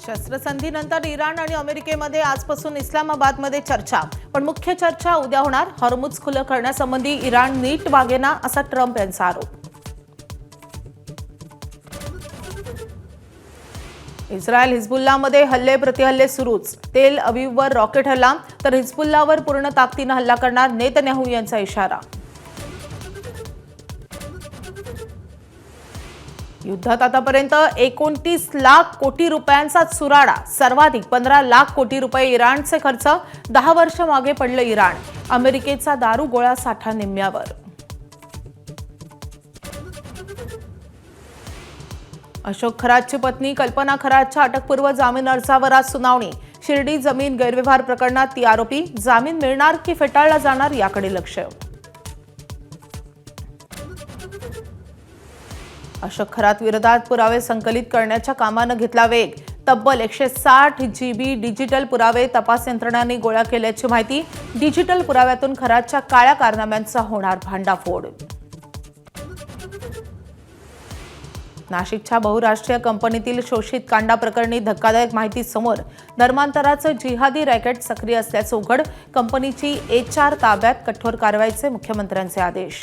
शस्त्रसंधीनंतर Iran आणि अमेरिकेमध्ये आजपासून इस्लामाबादमध्ये चर्चा, पण मुख्य चर्चा उद्या होणार. हॉर्मुझ खुलं करण्यासंबंधी इराण नीट वागेना असा ट्रम्प यांचा आरोप. इस्रायल हिजबुल्लामध्ये हल्ले प्रतिहल्ले सुरूच. तेल अविववर रॉकेट हल्ला तर हिजबुल्लावर पूर्ण ताकदीनं हल्ला करणार नेतन्याहू यांचा इशारा. युद्धात आतापर्यंत 29 लाख कोटी रुपयांचा चुराडा. सर्वाधिक 15 लाख कोटी रुपये इराणचे खर्च. 10 वर्ष मागे पडलं इराण. अमेरिकेचा दारू गोळा साठा निम्म्यावर. अशोक खरातची पत्नी कल्पना खरातच्या अटकपूर्व जामीन अर्जावर आज सुनावणी. शिर्डी जमीन गैरव्यवहार प्रकरणात ती आरोपी. जामीन मिळणार की फेटाळला जाणार याकडे लक्ष. अशोक खरात विरोधात पुरावे संकलित करण्याच्या कामानं घेतला वेग. तब्बल 160 GB डिजिटल पुरावे तपास यंत्रणांनी गोळा केल्याची माहिती. डिजिटल पुराव्यातून खरातच्या काळ्या कारनाम्यांचा होणार भांडाफोड. नाशिकच्या बहुराष्ट्रीय कंपनीतील शोषित कांडा प्रकरणी धक्कादायक माहिती समोर. धर्मांतराचं जिहादी रॅकेट सक्रिय असल्याचं उघड. कंपनीची HR ताब्यात. कठोर कारवाईचे मुख्यमंत्र्यांचे आदेश.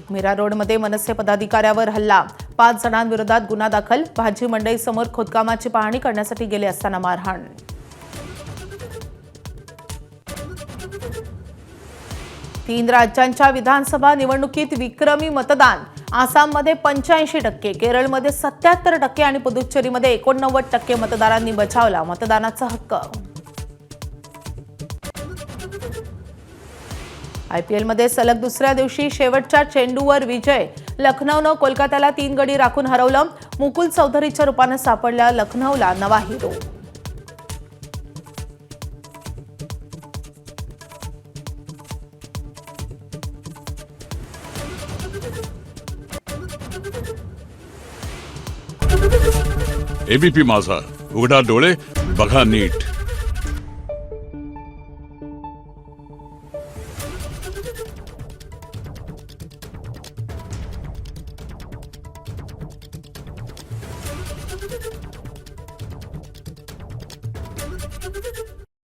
मीरा रोडमध्ये मनसे पदाधिकाऱ्यावर हल्ला. 5 जणांविरोधात गुन्हा दाखल. भाजी मंडईसमोर खोदकामाची पाहणी करण्यासाठी गेले असताना मारहाण. तीन राज्यांच्या विधानसभा निवडणुकीत विक्रमी मतदान. आसाममध्ये 85%, केरळमध्ये 77% आणि पुदुच्चेरीमध्ये 89% मतदारांनी बजावला मतदानाचा हक्क. IPLमध्ये सलग दुसऱ्या दिवशी शेवटच्या चेंडूवर विजय. लखनौनं कोलकात्याला 3 गडी राखून हरवलं. मुकुल चौधरीच्या रूपाने सापडला लखनौला नवा हिरो. ABP माझा, उघडा डोळे बघा नीट.